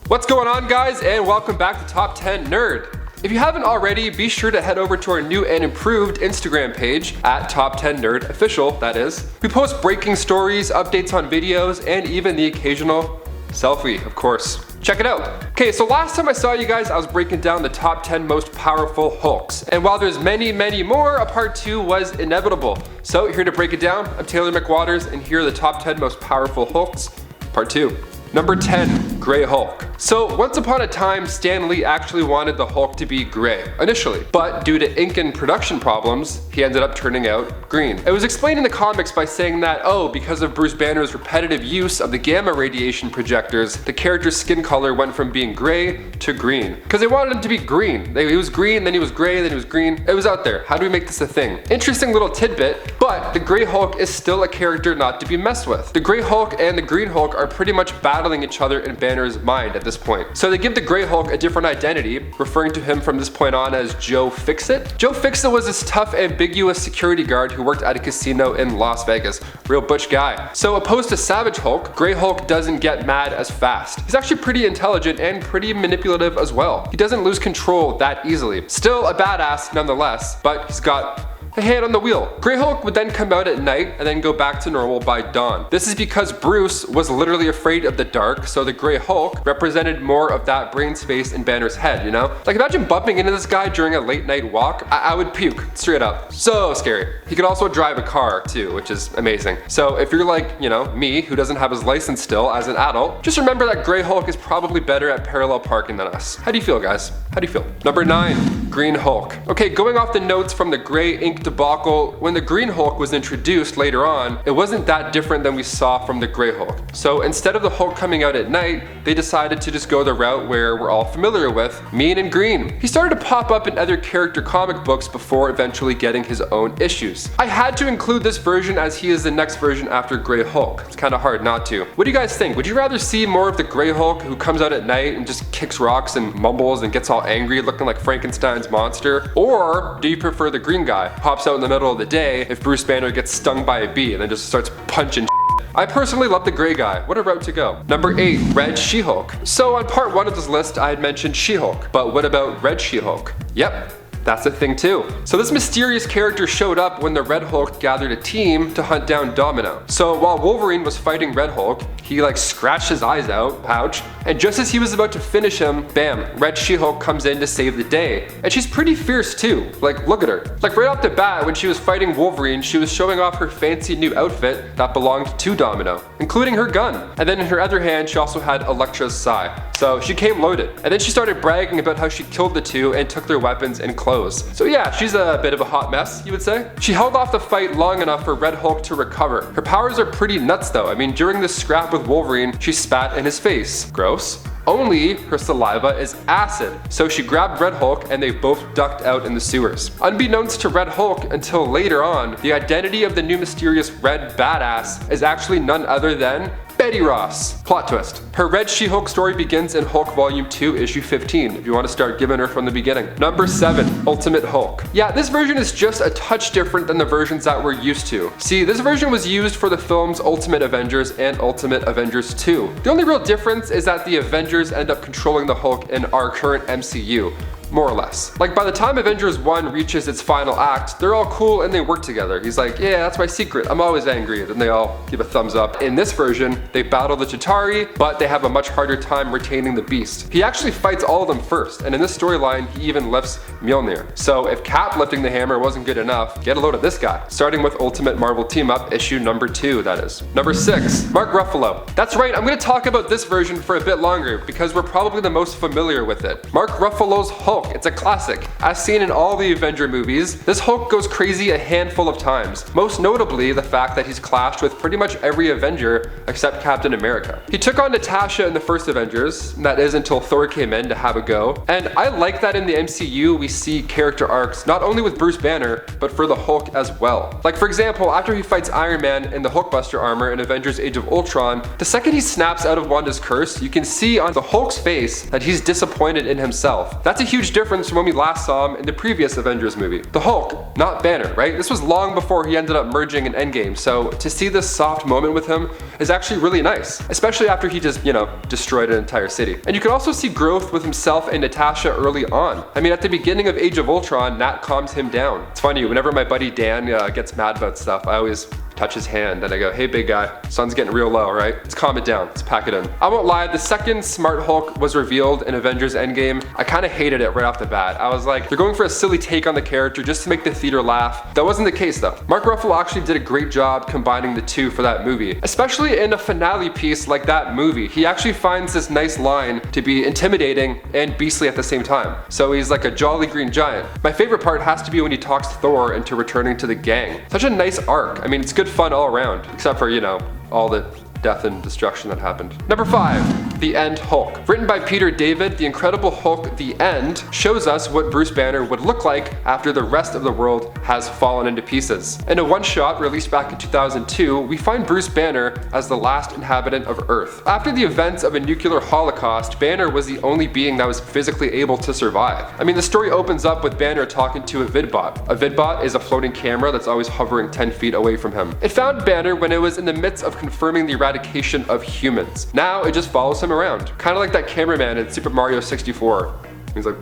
What's going on, guys, and welcome back to Top 10 Nerd. If you haven't already, be sure to head over to our new and improved Instagram page at Top 10 Nerd Official, that is. We post breaking stories, updates on videos, and even the occasional selfie, of course. Check it out. Okay, so last time I saw you guys, I was breaking down the top 10 most powerful Hulks. And while there's many more, a part 2 was inevitable. So here to break it down, I'm Taylor McWatters, and here are the top 10 most powerful Hulks, part 2. Number 10, Gray Hulk. So once upon a time, Stan Lee actually wanted the Hulk to be gray, initially. But due to ink and production problems, he ended up turning out green. It was explained in the comics by saying that, because of Bruce Banner's repetitive use of the gamma radiation projectors, the character's skin color went from being gray to green. Because they wanted him to be green. He was green, then he was gray, then he was green. It was out there. How do we make this a thing? Interesting little tidbit, but the Gray Hulk is still a character not to be messed with. The Gray Hulk and the Green Hulk are pretty much battling each other in Banner's mind at this point. So they give the Gray Hulk a different identity, referring to him from this point on as Joe FIXIT. Joe FIXIT was this tough, ambiguous security guard who worked at a casino in Las Vegas. Real butch guy. So opposed to Savage Hulk, Gray Hulk doesn't get mad as fast. He's actually pretty intelligent and pretty manipulative as well. He doesn't lose control that easily. Still a badass nonetheless, but he's got a hand on the wheel. Gray Hulk would then come out at night and then go back to normal by dawn. This is because Bruce was literally afraid of the dark, so the Gray Hulk represented more of that brain space in Banner's head, you know? Like imagine bumping into this guy during a late night walk. I would puke, straight up. So scary. He could also drive a car too, which is amazing. So if you're like, me, who doesn't have his license still as an adult, just remember that Gray Hulk is probably better at parallel parking than us. How do you feel, guys? How do you feel? Number 9, Green Hulk. Okay, going off the notes from the Gray ink debacle, when the Green Hulk was introduced later on, it wasn't that different than we saw from the Gray Hulk. So instead of the Hulk coming out at night, they decided to just go the route where we're all familiar with, mean and green. He started to pop up in other character comic books before eventually getting his own issues. I had to include this version as he is the next version after Gray Hulk. It's kind of hard not to. What do you guys think? Would you rather see more of the Gray Hulk who comes out at night and just kicks rocks and mumbles and gets all angry looking like Frankenstein's monster? Or do you prefer the green guy, pops out in the middle of the day if Bruce Banner gets stung by a bee and then just starts punching shit? I personally love the gray guy. What a route to go. Number 8, Red She-Hulk. So on part 1 of this list, I had mentioned She-Hulk, but what about Red She-Hulk? Yep. That's a thing too. So this mysterious character showed up when the Red Hulk gathered a team to hunt down Domino. So while Wolverine was fighting Red Hulk, he scratched his eyes out, ouch, and just as he was about to finish him, bam, Red She-Hulk comes in to save the day. And she's pretty fierce too. Look at her. Right off the bat, when she was fighting Wolverine, she was showing off her fancy new outfit that belonged to Domino, including her gun. And then in her other hand, she also had Elektra's sai. So she came loaded. And then she started bragging about how she killed the two and took their weapons and clothes. So yeah, she's a bit of a hot mess, you would say. She held off the fight long enough for Red Hulk to recover. Her powers are pretty nuts though. I mean, during this scrap with Wolverine, she spat in his face. Gross. Only her saliva is acid. So she grabbed Red Hulk and they both ducked out in the sewers. Unbeknownst to Red Hulk until later on, the identity of the new mysterious red badass is actually none other than Betty Ross. Plot twist. Her Red She-Hulk story begins in Hulk Volume 2, Issue 15, if you want to start giving her from the beginning. Number 7, Ultimate Hulk. Yeah, this version is just a touch different than the versions that we're used to. See, this version was used for the films Ultimate Avengers and Ultimate Avengers 2. The only real difference is that the Avengers end up controlling the Hulk in our current MCU. More or less. By the time Avengers 1 reaches its final act, they're all cool and they work together. He's like, yeah, that's my secret. I'm always angry. And they all give a thumbs up. In this version, they battle the Chitauri, but they have a much harder time retaining the Beast. He actually fights all of them first, and in this storyline, he even lifts Mjolnir. So if Cap lifting the hammer wasn't good enough, get a load of this guy. Starting with Ultimate Marvel Team Up, issue number 2, that is. Number 6, Mark Ruffalo. That's right, I'm gonna talk about this version for a bit longer because we're probably the most familiar with it. Mark Ruffalo's Hulk. It's a classic. As seen in all the Avenger movies, this Hulk goes crazy a handful of times, most notably the fact that he's clashed with pretty much every Avenger except Captain America. He took on Natasha in the first Avengers, that is until Thor came in to have a go, and I like that in the MCU we see character arcs not only with Bruce Banner, but for the Hulk as well. For example, after he fights Iron Man in the Hulkbuster armor in Avengers Age of Ultron, the second he snaps out of Wanda's curse, you can see on the Hulk's face that he's disappointed in himself. That's a huge huge difference from when we last saw him in the previous Avengers movie. The Hulk, not Banner, right? This was long before he ended up merging in Endgame, so to see this soft moment with him is actually really nice, especially after he just, destroyed an entire city. And you can also see growth with himself and Natasha early on. I mean, at the beginning of Age of Ultron, Nat calms him down. It's funny, whenever my buddy Dan gets mad about stuff, I always touch his hand and I go, hey big guy, sun's getting real low, right? Let's calm it down, let's pack it in. I won't lie, the second Smart Hulk was revealed in Avengers Endgame, I kind of hated it right off the bat. I was like, they're going for a silly take on the character just to make the theater laugh. That wasn't the case though. Mark Ruffalo actually did a great job combining the two for that movie, especially in a finale piece like that movie. He actually finds this nice line to be intimidating and beastly at the same time. So he's like a jolly green giant. My favorite part has to be when he talks Thor into returning to the gang. Such a nice arc. I mean, it's good fun all around, except for, all the death and destruction that happened. Number 5, The End Hulk. Written by Peter David, The Incredible Hulk The End shows us what Bruce Banner would look like after the rest of the world has fallen into pieces. In a one-shot released back in 2002, we find Bruce Banner as the last inhabitant of Earth. After the events of a nuclear holocaust, Banner was the only being that was physically able to survive. I mean, the story opens up with Banner talking to a vidbot. A vidbot is a floating camera that's always hovering 10 feet away from him. It found Banner when it was in the midst of confirming the eradication of humans. Now it just follows him around. Kind of like that cameraman in Super Mario 64. He's like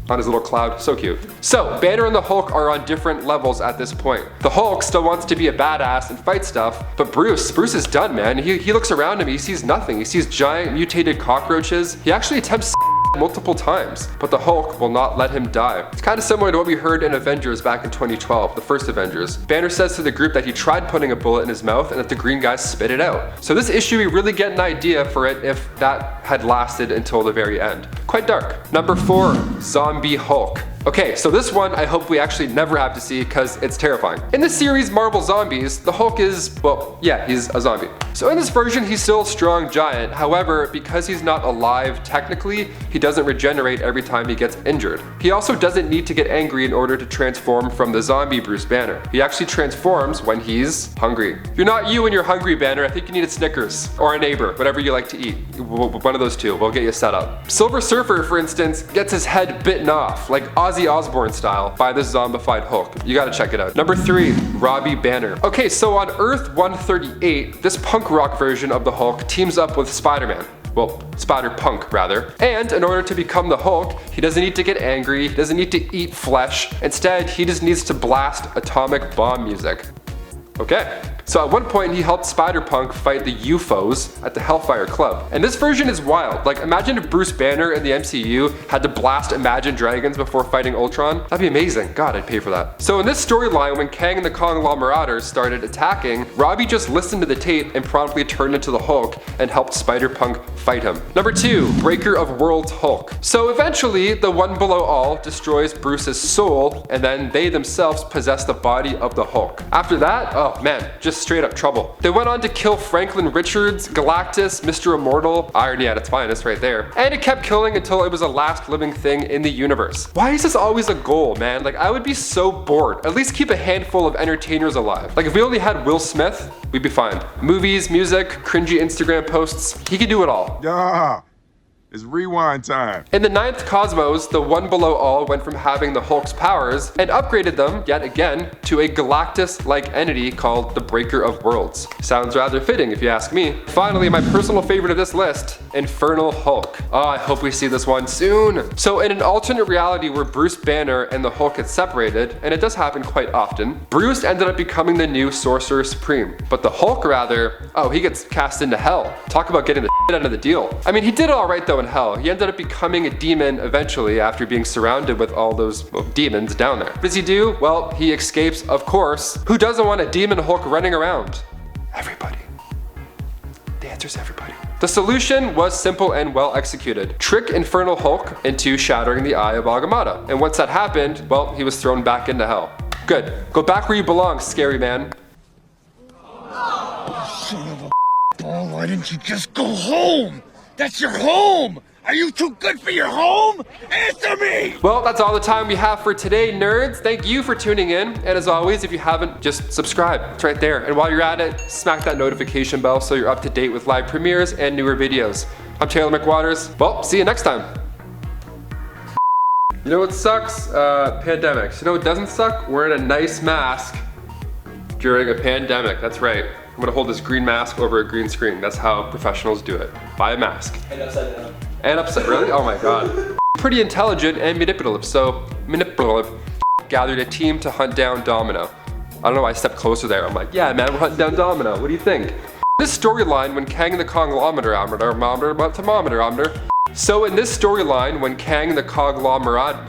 on his little cloud, so cute. So Banner and the Hulk are on different levels at this point. The Hulk still wants to be a badass and fight stuff, but Bruce is done, man. He looks around him, he sees nothing. He sees giant mutated cockroaches. He actually attempts multiple times, but the Hulk will not let him die. It's kind of similar to what we heard in Avengers back in 2012, the first Avengers. Banner says to the group that he tried putting a bullet in his mouth and that the green guys spit it out. So this issue, we really get an idea for it if that had lasted until the very end. Quite dark. Number 4, Zombie Hulk. Okay, so this one I hope we actually never have to see because it's terrifying. In the series Marvel Zombies, the Hulk is, well, yeah, he's a zombie. So in this version, he's still a strong giant. However, because he's not alive technically, he doesn't regenerate every time he gets injured. He also doesn't need to get angry in order to transform from the zombie Bruce Banner. He actually transforms when he's hungry. If you're not you and you're hungry, Banner, I think you need a Snickers or a neighbor, whatever you like to eat. One of those two, we'll get you set up. Silver Surfer, for instance, gets his head bitten off, like Ozzy Osbourne style, by this zombified Hulk. You gotta check it out. Number 3, Robbie Banner. Okay, so on Earth 138, this punk rock version of the Hulk teams up with Spider-Man. Well, Spider-Punk rather. And in order to become the Hulk, he doesn't need to get angry, he doesn't need to eat flesh. Instead, he just needs to blast atomic bomb music. Okay. So at one point he helped Spider-Punk fight the UFOs at the Hellfire Club. And this version is wild. Like, imagine if Bruce Banner in the MCU had to blast Imagine Dragons before fighting Ultron. That'd be amazing. God, I'd pay for that. So in this storyline, when Kang and the Marauders started attacking, Robbie just listened to the tape and promptly turned into the Hulk and helped Spider-Punk fight him. Number 2, Breaker of Worlds Hulk. So eventually, the One Below All destroys Bruce's soul, and then they themselves possess the body of the Hulk. After that, oh man, just straight up trouble. They went on to kill Franklin Richards, Galactus, Mr. Immortal, irony at its finest right there. And it kept killing until it was the last living thing in the universe. Why is this always a goal, man? Like, I would be so bored. At least keep a handful of entertainers alive. Like, if we only had Will Smith, we'd be fine. Movies, music, cringy Instagram posts, he could do it all. Yeah. It's rewind time. In the 9th Cosmos, the One Below All went from having the Hulk's powers and upgraded them, yet again, to a Galactus-like entity called the Breaker of Worlds. Sounds rather fitting if you ask me. Finally, my personal favorite of this list, Infernal Hulk. Oh, I hope we see this one soon. So in an alternate reality where Bruce Banner and the Hulk had separated, and it does happen quite often, Bruce ended up becoming the new Sorcerer Supreme. But the Hulk rather, oh, he gets cast into hell. Talk about getting the shit out of the deal. I mean, he did all right though in hell. He ended up becoming a demon eventually after being surrounded with all those demons down there. What does he do? Well, he escapes, of course. Who doesn't want a demon Hulk running around? Everybody. The answer's everybody. The solution was simple and well executed. Trick Infernal Hulk into shattering the eye of Agamotto. And once that happened, well, he was thrown back into hell. Good. Go back where you belong, scary man. Son of a ball, why didn't you just go home? That's your home! Are you too good for your home? Answer me! Well, that's all the time we have for today, nerds. Thank you for tuning in. And as always, if you haven't, just subscribe. It's right there. And while you're at it, smack that notification bell so you're up to date with live premieres and newer videos. I'm Taylor McWatters. Well, see you next time. You know what sucks? Pandemics. You know what doesn't suck? Wearing a nice mask during a pandemic. That's right. I'm gonna hold this green mask over a green screen. That's how professionals do it. Buy a mask. And upside down. And upside, really? Oh my god. Pretty intelligent and manipulative, so manipulative. Gathered a team to hunt down Domino. I don't know why I stepped closer there. I'm like, yeah man, we're hunting down Domino. What do you think? This storyline, when Kang the So in this storyline, when Kang the conglomerator